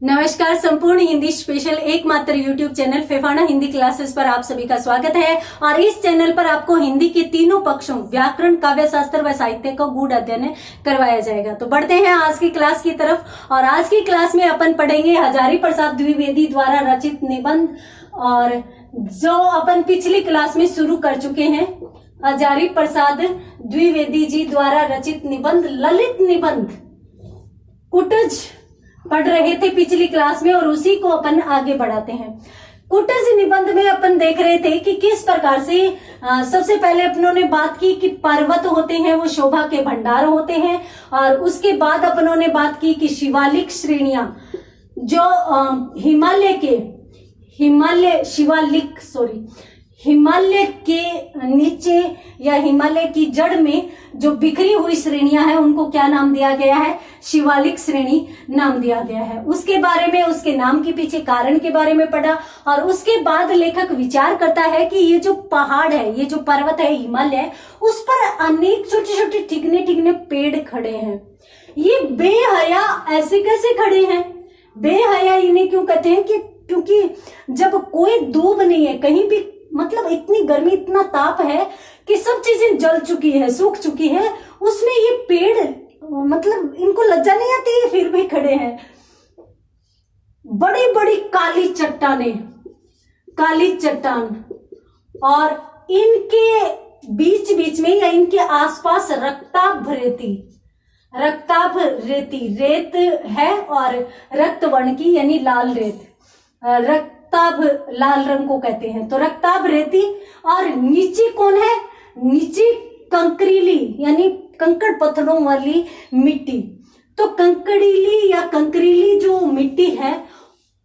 नमस्कार। संपूर्ण हिंदी स्पेशल एकमात्र YouTube channel Phephana Hindi classes पर आप सभी का स्वागत है। और इस चैनल पर आपको हिंदी के तीनों पक्षों व्याकरण, काव्य शास्त्र व साहित्य का गूढ़ अध्ययन करवाया जाएगा। तो बढ़ते हैं आज की क्लास की तरफ। और आज की क्लास में अपन पढ़ेंगे हजारी प्रसाद द्विवेदी द्वारा रचित निबंध, और जो अपन पिछली क्लास में शुरू कर चुके हैं। हजारी प्रसाद द्विवेदी जी द्वारा रचित निबंध ललित निबंध कुटज पढ़ रहे थे पिछली क्लास में, और उसी को अपन आगे बढ़ाते हैं। कुटज निबंध में अपन देख रहे थे कि किस प्रकार से सबसे पहले अपनों ने बात की कि पर्वत होते हैं वो शोभा के भंडार होते हैं, और उसके बाद अपनों ने बात की कि शिवालिक श्रेणियां जो हिमालय के नीचे या हिमालय की जड़ में जो बिखरी हुई श्रेणियां हैं उनको क्या नाम दिया गया है? शिवालिक श्रेणी नाम दिया गया है। उसके बारे में, उसके नाम के पीछे कारण के बारे में पढ़ा, और उसके बाद लेखक विचार करता है कि ये जो पहाड़ है, ये जो पर्वत है हिमालय, उस पर अनेक छोटे छोटे ठिकने ठिकने पेड़ खड़े हैं। ये बेहया ऐसे कैसे खड़े हैं? बेहया इन्हें क्यों कहते हैं? क्योंकि जब कोई दूब नहीं है कहीं भी, मतलब इतनी गर्मी, इतना ताप है कि सब चीजें जल चुकी है, सूख चुकी है, उसमें ये पेड़, मतलब इनको लज्जा नहीं आती है, फिर भी खड़े हैं। बड़ी बड़ी काली चट्टान, और इनके बीच बीच में या इनके आसपास रक्ताभ रेती रेत है, और रक्त वर्ण की यानी लाल रेत, रक्ताभ लाल रंग को कहते हैं। तो रक्ताभ रेती, और नीचे कौन है? नीचे कंकरीली यानी कंकड़ पत्थरों वाली मिट्टी। तो कंकड़ीली या कंकरीली जो मिट्टी है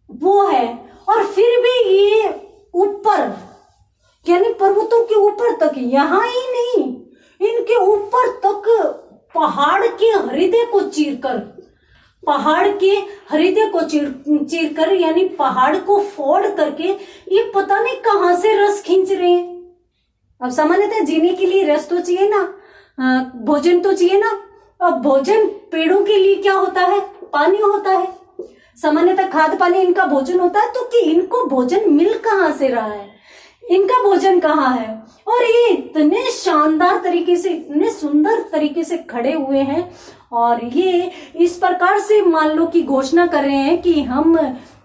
वो है, और फिर भी ये ऊपर यानी पर्वतों के ऊपर तक, यहां ही नहीं, इनके ऊपर तक पहाड़ के हृदय को चीर कर यानी पहाड़ को फोड़ करके ये पता नहीं कहां से रस खींच रहे हैं। अब सामान्यतः जीने के लिए रस तो चाहिए ना, भोजन तो चाहिए ना। अब भोजन पेड़ों के लिए क्या होता है? पानी होता है। सामान्यतः खाद पानी इनका भोजन होता है। तो कि इनको भोजन मिल कहां से रहा है? इनका भोजन कहाँ है? और ये इतने शानदार तरीके से, इतने सुंदर तरीके से खड़े हुए हैं, और ये इस प्रकार से मान लो कि घोषणा कर रहे हैं कि हम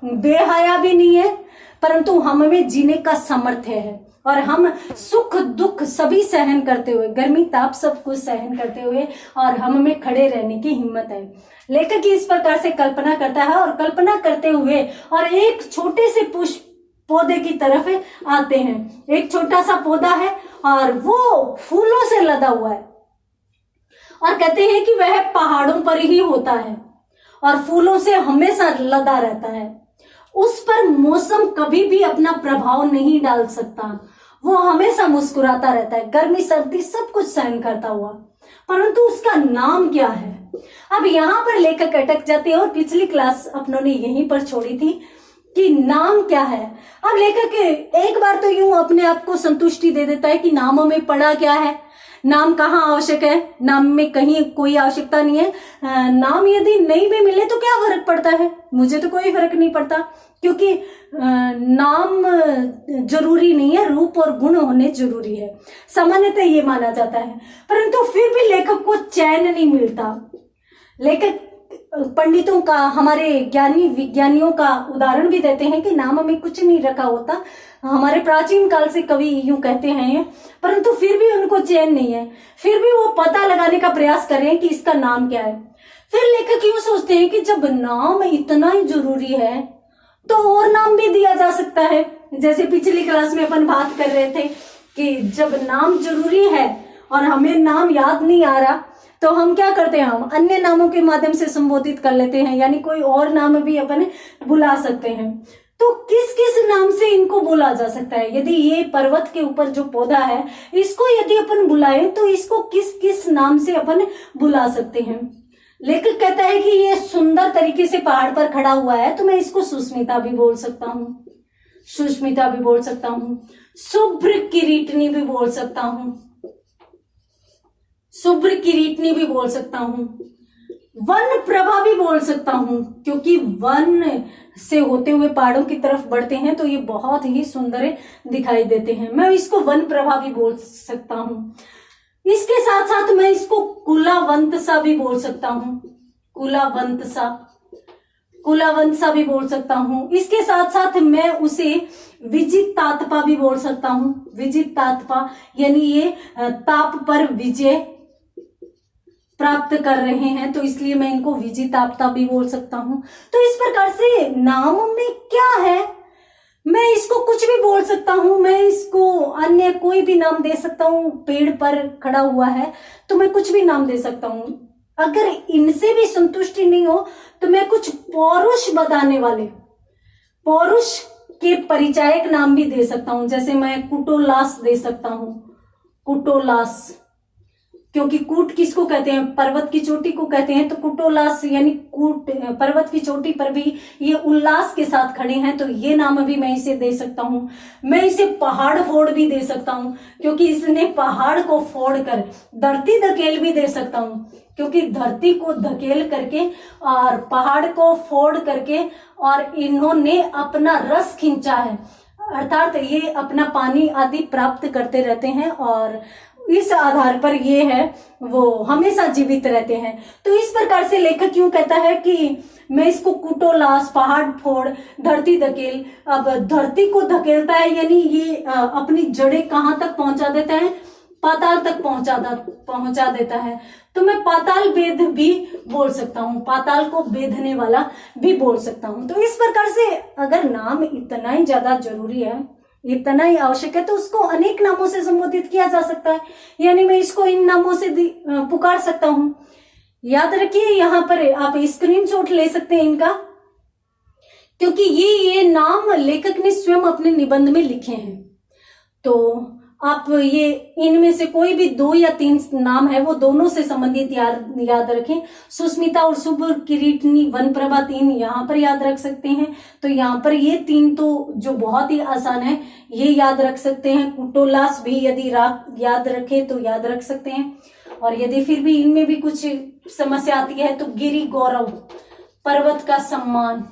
बेहया भी नहीं है, परंतु हम में जीने का सामर्थ्य है, और हम सुख दुख सभी सहन करते हुए, गर्मी ताप सब कुछ सहन करते हुए, और हम में खड़े रहने की हिम्मत है। लेखक इस प्रकार से कल्पना करता है, और कल्पना करते हुए और एक छोटे से पुष्प पौधे की तरफ आते हैं। एक छोटा सा पौधा है और वो फूलों से लदा हुआ है, और कहते हैं कि वह पहाड़ों पर ही होता है और फूलों से हमेशा लदा रहता है। उस पर मौसम कभी भी अपना प्रभाव नहीं डाल सकता, वो हमेशा मुस्कुराता रहता है, गर्मी सर्दी सब कुछ सहन करता हुआ। परंतु उसका नाम क्या है? अब यहाँ पर लेखक अटक जाते हैं, और पिछली क्लास अपनों ने यहीं पर छोड़ी थी कि नाम क्या है। अब लेखक एक बार तो यूं अपने आप को संतुष्टि दे देता है कि नामों में पड़ा क्या है, नाम कहाँ आवश्यक है, नाम में कहीं कोई आवश्यकता नहीं है। नाम यदि नहीं भी मिले तो क्या फर्क पड़ता है? मुझे तो कोई फर्क नहीं पड़ता, क्योंकि नाम जरूरी नहीं है, रूप और गुण होने जरूरी है, सामान्यतः ये माना जाता है। परंतु फिर भी लेखक को चैन नहीं मिलता। लेखक पंडितों का, हमारे ज्ञानी विज्ञानियों का उदाहरण भी देते हैं कि नाम में कुछ नहीं रखा होता। हमारे प्राचीन काल से कवि यूं कहते हैं, परंतु फिर भी उनको चैन नहीं है। फिर भी वो पता लगाने का प्रयास कर रहे हैं कि इसका नाम क्या है। फिर लेखक यूं सोचते हैं कि जब नाम इतना ही जरूरी है तो और नाम भी दिया जा सकता है। जैसे पिछली क्लास में अपन बात कर रहे थे कि जब नाम जरूरी है और हमें नाम याद नहीं आ रहा तो हम क्या करते हैं? हम अन्य नामों के माध्यम से संबोधित कर लेते हैं, यानी कोई और नाम भी अपन बुला सकते हैं। तो किस किस नाम से इनको बुला जा सकता है? यदि ये पर्वत के ऊपर जो पौधा है, इसको यदि अपन बुलाएं तो इसको किस किस नाम से अपन बुला सकते हैं? लेखक कहता है कि ये सुंदर तरीके से पहाड़ पर खड़ा हुआ है, तो मैं इसको सुष्मिता भी बोल सकता हूँ, शुभ्र किरीटनी भी बोल सकता हूँ, वन प्रभा भी बोल सकता हूं, क्योंकि वन से होते हुए पहाड़ों की तरफ बढ़ते हैं तो ये बहुत ही सुंदर दिखाई देते हैं। मैं इसको वन प्रभा भी बोल सकता हूं। इसके साथ साथ मैं इसको कुलावंत सा भी बोल सकता हूं, कुलावंत सा, कुलावंत सा भी बोल सकता हूं। इसके साथ साथ मैं उसे विजितात्पा भी बोल सकता हूं, विजितात्पा, यानी ये ताप पर विजय प्राप्त कर रहे हैं तो इसलिए मैं इनको विजिताप्ता भी बोल सकता हूं। तो इस प्रकार से नाम में क्या है, मैं इसको कुछ भी बोल सकता हूं, मैं इसको अन्य कोई भी नाम दे सकता हूं। पेड़ पर खड़ा हुआ है तो मैं कुछ भी नाम दे सकता हूं। अगर इनसे भी संतुष्टि नहीं हो तो मैं कुछ पौरुष बताने वाले, पौरुष के परिचायक नाम भी दे सकता हूं। जैसे मैं कुटोलास दे सकता हूं, कुटोलास, क्योंकि कूट किसको कहते हैं, पर्वत की चोटी को कहते हैं। तो कुटोलास यानी कूट, पर्वत की चोटी पर भी ये उल्लास के साथ खड़े हैं तो ये नाम भी मैं इसे दे सकता हूं। मैं इसे पहाड़ फोड़ भी दे सकता हूं, क्योंकि इसने पहाड़ को फोड़ कर धरती धकेल भी दे सकता हूं, क्योंकि धरती को धकेल करके और पहाड़ को फोड़ करके और इन्होंने अपना रस खींचा है, अर्थात ये अपना पानी आदि प्राप्त करते रहते हैं और इस आधार पर ये है वो हमेशा जीवित रहते हैं। तो इस प्रकार से लेखक क्यों कहता है कि मैं इसको कुटोलास, पहाड़ फोड़, धरती धकेल। अब धरती को धकेलता है यानी ये अपनी जड़ें कहाँ तक पहुंचा देता है, पाताल तक पहुंचा देता है। तो मैं पाताल भेद भी बोल सकता हूँ, पाताल को भेदने वाला भी बोल सकता हूँ। तो इस प्रकार से अगर नाम इतना ही ज्यादा जरूरी है, इतना ही आवश्यक है, तो उसको अनेक नामों से संबोधित किया जा सकता है। यानी मैं इसको इन नामों से पुकार सकता हूं। याद रखिए, यहाँ पर आप स्क्रीनशॉट ले सकते हैं इनका, क्योंकि ये नाम लेखक ने स्वयं अपने निबंध में लिखे हैं। तो आप ये इनमें से कोई भी 2 या 3 नाम है वो दोनों से संबंधित याद रखें। सुस्मिता और शुभ किरीटनी, वन प्रभा 3 यहाँ पर याद रख सकते हैं। तो यहाँ पर ये 3 तो जो बहुत ही आसान है ये याद रख सकते हैं। कुटोलास भी यदि याद रखे तो याद रख सकते हैं। और यदि फिर भी इनमें भी कुछ समस्या आती है तो गिरि गौरव, पर्वत का सम्मान,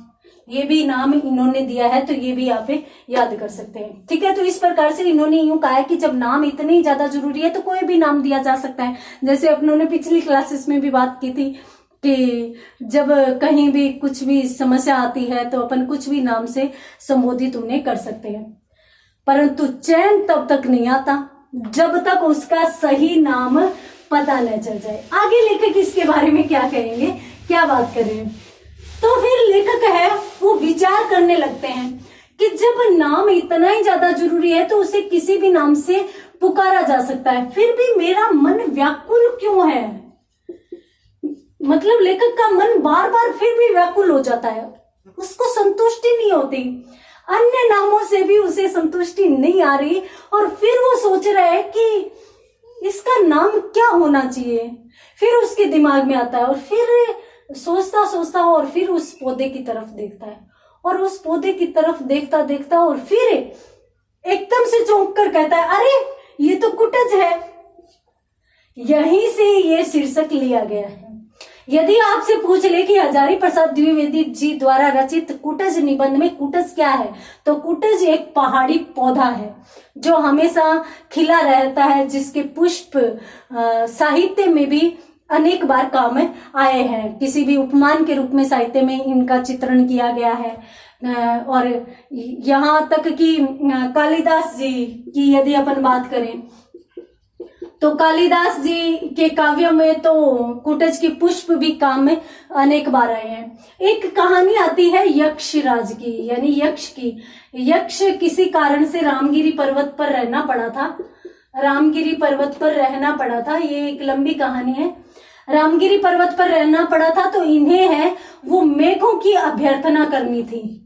ये भी नाम इन्होंने दिया है तो ये भी आप याद कर सकते हैं। ठीक है, तो इस प्रकार से इन्होंने यूं कहा है कि जब नाम इतने ही ज्यादा जरूरी है तो कोई भी नाम दिया जा सकता है। जैसे अपनों ने पिछली क्लासेस में भी बात की थी कि जब कहीं भी कुछ भी समस्या आती है तो अपन कुछ भी नाम से संबोधित उन्हें कर सकते हैं, परंतु चैन तब तक नहीं आता जब तक उसका सही नाम पता न चल जाए। आगे लेखक इसके बारे में क्या कहेंगे, क्या बात करें, तो फिर लेखक है वो विचार करने लगते हैं कि जब नाम इतना ही ज्यादा जरूरी है तो उसे किसी भी नाम से पुकारा जा सकता है, फिर भी मेरा मन व्याकुल क्यों है। मतलब लेखक का मन बार बार फिर भी व्याकुल हो जाता है, उसको संतुष्टि नहीं होती, अन्य नामों से भी उसे संतुष्टि नहीं आ रही और फिर वो सोच रहा है कि इसका नाम क्या होना चाहिए। फिर उसके दिमाग में आता है और फिर सोचता सोचता और फिर उस पौधे की तरफ देखता है और उस पौधे की तरफ देखता देखता और फिर एकदम से चौंक कर कहता है, अरे ये तो कुटज है। यहीं से ये शीर्षक लिया गया है। यदि आपसे पूछ ले कि हजारी प्रसाद द्विवेदी जी द्वारा रचित कुटज निबंध में कुटज क्या है, तो कुटज एक पहाड़ी पौधा है जो हमेशा खिला रहता है, जिसके पुष्प साहित्य में भी अनेक बार काम में आए हैं। किसी भी उपमान के रूप में साहित्य में इनका चित्रण किया गया है। और यहाँ तक कि कालिदास जी की यदि अपन बात करें तो कालिदास जी के काव्यों में तो कुटज की पुष्प भी काम में अनेक बार आए हैं। एक कहानी आती है यक्षराज की, यानी यक्ष की। यक्ष किसी कारण से रामगिरी पर्वत पर रहना पड़ा था, रामगिरी पर्वत पर रहना पड़ा था। ये एक लंबी कहानी है। रामगिरी पर्वत पर रहना पड़ा था तो इन्हें है वो मेघों की अभ्यर्थना करनी थी।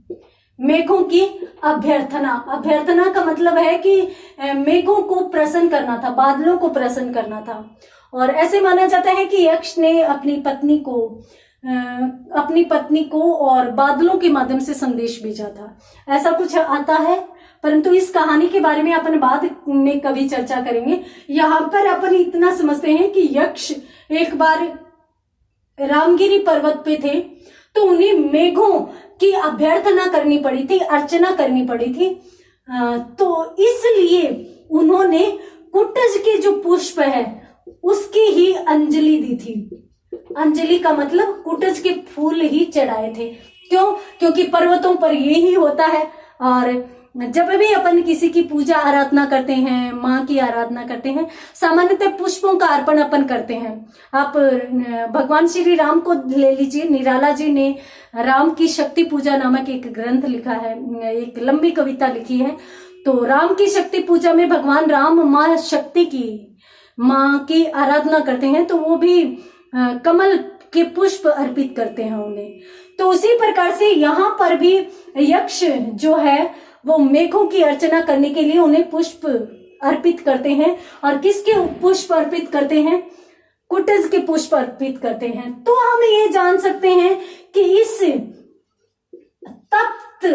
मेघों की अभ्यर्थना, अभ्यर्थना का मतलब है कि मेघों को प्रसन्न करना था, बादलों को प्रसन्न करना था। और ऐसे माना जाता है कि यक्ष ने अपनी पत्नी को और बादलों के माध्यम से संदेश भेजा था, ऐसा कुछ आता है। परंतु इस कहानी के बारे में अपन बाद में कभी चर्चा करेंगे। यहाँ पर अपन इतना समझते हैं कि यक्ष एक बार रामगिरी पर्वत पे थे तो उन्हें मेघों की अभ्यर्थना करनी पड़ी थी, अर्चना करनी पड़ी थी। तो इसलिए उन्होंने कुटज के जो पुष्प है उसकी ही अंजलि दी थी। अंजलि का मतलब कुटज के फूल ही चढ़ाए थे। क्यों? क्योंकि पर्वतों पर यही होता है। और जब भी अपन किसी की पूजा आराधना करते हैं, माँ की आराधना करते हैं, सामान्यतः पुष्पों का अर्पण अपन करते हैं। आप भगवान श्री राम को ले लीजिए, निराला जी ने राम की शक्ति पूजा नामक एक ग्रंथ लिखा है, एक लंबी कविता लिखी है। तो राम की शक्ति पूजा में भगवान राम माँ शक्ति की, माँ की आराधना करते हैं, तो वो भी कमल के पुष्प अर्पित करते हैं उन्हें। तो उसी प्रकार से यहाँ पर भी यक्ष जो है वो मेघों की अर्चना करने के लिए उन्हें पुष्प अर्पित करते हैं। और किसके पुष्प अर्पित करते हैं? कुटज के पुष्प अर्पित करते हैं। तो हम ये जान सकते हैं कि इस तप्त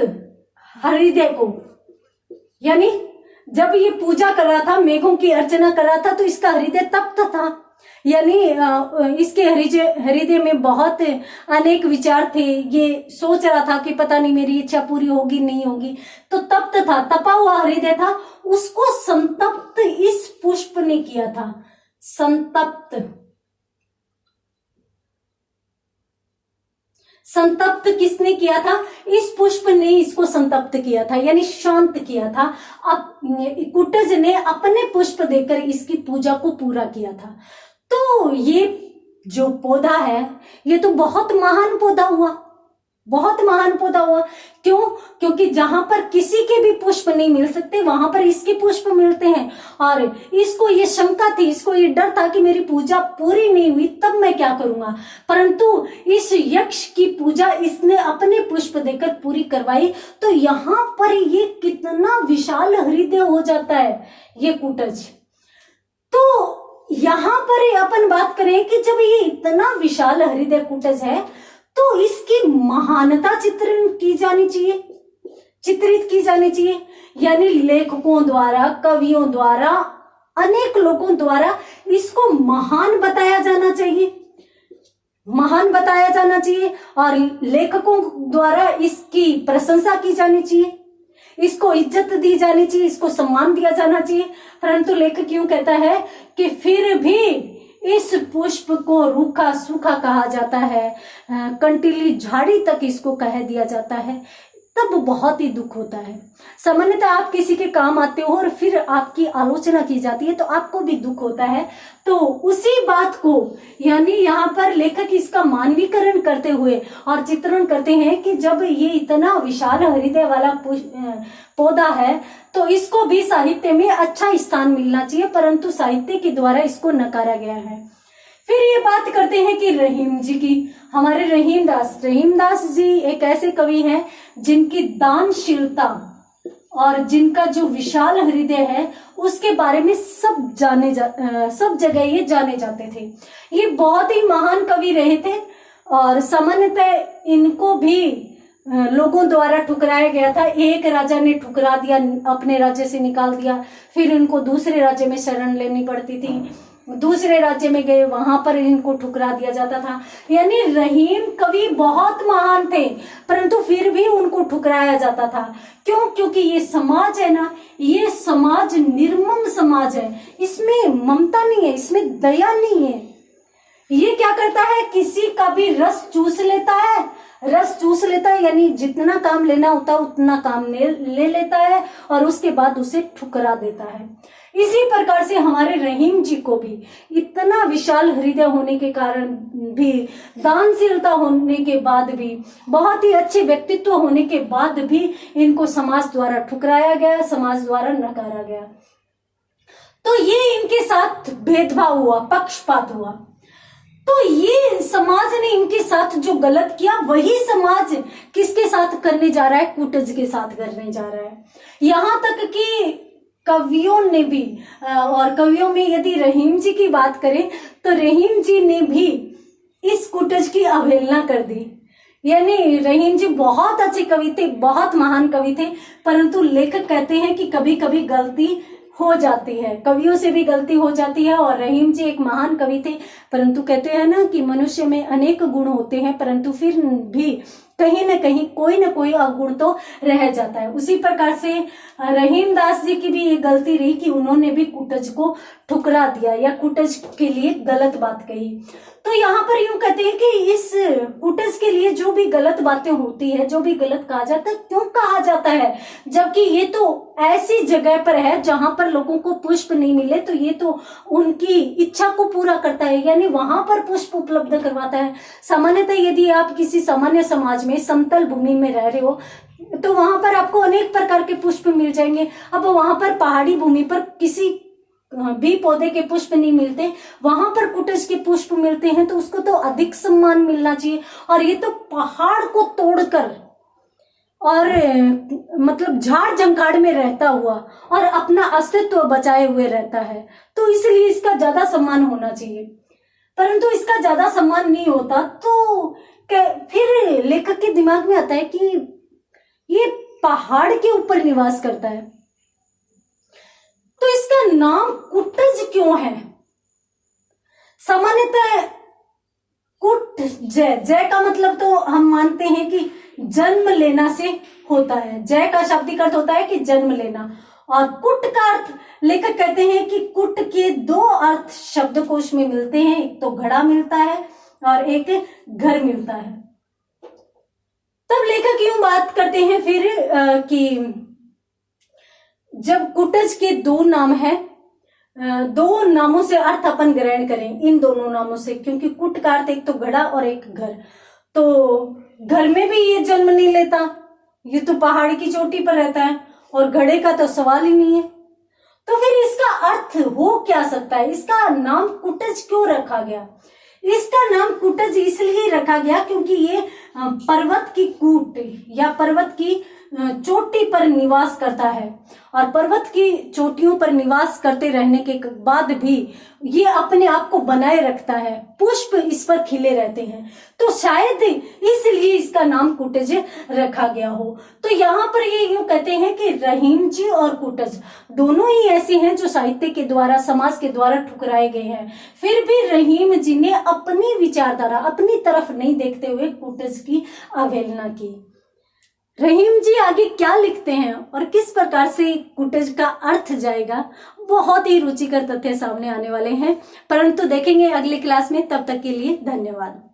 हृदय को, यानी जब ये पूजा कर रहा था, मेघों की अर्चना कर रहा था, तो इसका हृदय तप्त था, यानी इसके हृदय में बहुत अनेक विचार थे। ये सोच रहा था कि पता नहीं मेरी इच्छा पूरी होगी नहीं होगी, तो तप्त था, तपा हुआ हृदय था। उसको संतप्त इस पुष्प ने किया था। संतप्त किसने किया था? इस पुष्प ने इसको संतप्त किया था, यानी शांत किया था। अब कुटज ने अपने पुष्प देकर इसकी पूजा को पूरा किया था। तो ये जो पौधा है ये तो बहुत महान पौधा हुआ, बहुत महान पौधा हुआ। क्यों? क्योंकि जहां पर किसी के भी पुष्प नहीं मिल सकते वहां पर इसके पुष्प मिलते हैं। और इसको ये शंका थी, इसको ये डर था कि मेरी पूजा पूरी नहीं हुई तब मैं क्या करूंगा, परंतु इस यक्ष की पूजा इसने अपने पुष्प देकर पूरी करवाई। तो यहाँ पर ये कितना विशाल हृदय हो जाता है ये कुटज। तो यहाँ पर अपन बात करें कि जब ये इतना विशाल हृदय कुटज है तो इसकी महानता चित्रित की जानी चाहिए, यानी लेखकों द्वारा, कवियों द्वारा, अनेक लोगों द्वारा इसको महान बताया जाना चाहिए और लेखकों द्वारा इसकी प्रशंसा की जानी चाहिए, इसको इज्जत दी जानी चाहिए, इसको सम्मान दिया जाना चाहिए। परंतु लेखक क्यों कहता है कि फिर भी इस पुष्प को रूखा सूखा कहा जाता है, कंटीली झाड़ी तक इसको कह दिया जाता है, तब बहुत ही दुख होता है। सामान्यतः आप किसी के काम आते हो और फिर आपकी आलोचना की जाती है तो आपको भी दुख होता है। तो उसी बात को, यानी यहाँ पर लेखक इसका मानवीकरण करते हुए और चित्रण करते हैं कि जब ये इतना विशाल हृदय वाला पौधा है तो इसको भी साहित्य में अच्छा स्थान मिलना चाहिए, परंतु साहित्य के द्वारा इसको नकारा गया है। फिर ये बात करते हैं कि रहीम जी की। हमारे रहीमदास जी एक ऐसे कवि हैं जिनकी दानशीलता और जिनका जो विशाल हृदय है उसके बारे में सब जगह ये जाने जाते थे। ये बहुत ही महान कवि रहे थे और सामान्यतः इनको भी लोगों द्वारा ठुकराया गया था। एक राजा ने ठुकरा दिया, अपने राज्य से निकाल दिया, फिर इनको दूसरे राज्य में शरण लेनी पड़ती थी, दूसरे राज्य में गए वहां पर इनको ठुकरा दिया जाता था। यानी रहीम कवि बहुत महान थे परंतु फिर भी उनको ठुकराया जाता था। क्यों? क्योंकि ये समाज है ना, ये समाज निर्मम समाज है, इसमें ममता नहीं है, इसमें दया नहीं है। ये क्या करता है, किसी का भी रस चूस लेता है, यानी जितना काम लेना होता है उतना काम ले लेता है और उसके बाद उसे ठुकरा देता है। इसी प्रकार से हमारे रहीम जी को भी इतना विशाल हृदय होने के कारण भी, दानशीलता होने के बाद भी, बहुत ही अच्छे व्यक्तित्व होने के बाद भी इनको समाज द्वारा ठुकराया गया, समाज द्वारा नकारा गया। तो ये इनके साथ भेदभाव हुआ, पक्षपात हुआ। तो ये समाज ने इनके साथ जो गलत किया वही समाज किसके साथ करने जा रहा है, कुटज के साथ करने जा रहा है। यहां तक कि कवियों ने भी, और कवियों में यदि रहीम जी की बात करें तो रहीम जी ने भी इस कुटज की अवहेलना कर दी। यानी रहीम जी बहुत अच्छे कवि थे, बहुत महान कवि थे, परंतु लेखक कहते हैं कि कभी कभी गलती हो जाती है, कवियों से भी गलती हो जाती है। और रहीम जी एक महान कवि थे, परंतु कहते हैं ना कि मनुष्य में अनेक गुण होते हैं, परंतु फिर भी कहीं ना कहीं कोई ना कोई अवगुण तो रह जाता है। उसी प्रकार से रहीम दास जी की भी ये गलती रही कि उन्होंने भी कुटज को ठुकरा दिया या कुटज के लिए गलत बात कही। तो यहाँ पर यूं कहते हैं कि इस कुटज के लिए जो भी गलत बातें होती है, जो भी गलत कहा जाता है, क्यों कहा जाता है, जबकि ये तो ऐसी जगह पर है जहां पर लोगों को पुष्प नहीं मिले, तो ये तो उनकी इच्छा को पूरा करता है, यानी वहां पर पुष्प उपलब्ध करवाता है। सामान्यतः यदि आप किसी सामान्य समाज में समतल भूमि में रह रहे हो तो वहां पर आपको अनेक प्रकार के पुष्प मिल जाएंगे। अब वहां पर पहाड़ी भूमि पर किसी भी पौधे के पुष्प नहीं मिलते, वहां पर कुटज के पुष्प मिलते हैं, तो उसको तो अधिक सम्मान मिलना चाहिए। और ये तो पहाड़ को तोड़कर और मतलब झाड़ जंकाड़ में रहता हुआ और अपना अस्तित्व बचाए हुए रहता है, तो इसलिए इसका ज्यादा सम्मान होना चाहिए। परंतु इसका ज्यादा सम्मान नहीं होता, तो फिर लेखक के दिमाग में आता है कि ये पहाड़ के ऊपर निवास करता है, तो इसका नाम कुटज क्यों है। सामान्यतः कुट जय, जय का मतलब तो हम मानते हैं कि जन्म लेना से होता है। जय का शाब्दिक अर्थ होता है कि जन्म लेना, और कुट का अर्थ लेखक कहते हैं कि कुट के दो अर्थ शब्दकोश में मिलते हैं, एक तो घड़ा मिलता है और एक घर मिलता है। तब लेखक यूं बात करते हैं फिर कि जब कुटज के दो नाम है, दो नामों से अर्थ अपन ग्रहण करें, इन दोनों नामों से, क्योंकि कुट का अर्थ एक तो घड़ा और एक घर, तो घर में भी ये जन्म नहीं लेता, ये तो पहाड़ की चोटी पर रहता है, और घड़े का तो सवाल ही नहीं है। तो फिर इसका अर्थ हो क्या सकता है, इसका नाम कुटज क्यों रखा गया। इसका नाम कुटज इसलिए रखा गया क्योंकि ये पर्वत की कूट या पर्वत की चोटी पर निवास करता है, और पर्वत की चोटियों पर निवास करते रहने के बाद भी ये अपने आप को बनाए रखता है, पुष्प इस पर खिले रहते हैं, तो शायद इसलिए इसका नाम कुटज रखा गया हो। तो यहाँ पर ये यूं कहते हैं कि रहीम जी और कुटज दोनों ही ऐसे हैं जो साहित्य के द्वारा, समाज के द्वारा ठुकराए गए हैं, फिर भी रहीम जी ने अपनी विचारधारा, अपनी तरफ नहीं देखते हुए कुटज की अवहेलना की। रहीम जी आगे क्या लिखते हैं और किस प्रकार से कुटज का अर्थ जाएगा, बहुत ही रुचिकर तथ्य सामने आने वाले हैं, परंतु देखेंगे अगली क्लास में। तब तक के लिए धन्यवाद।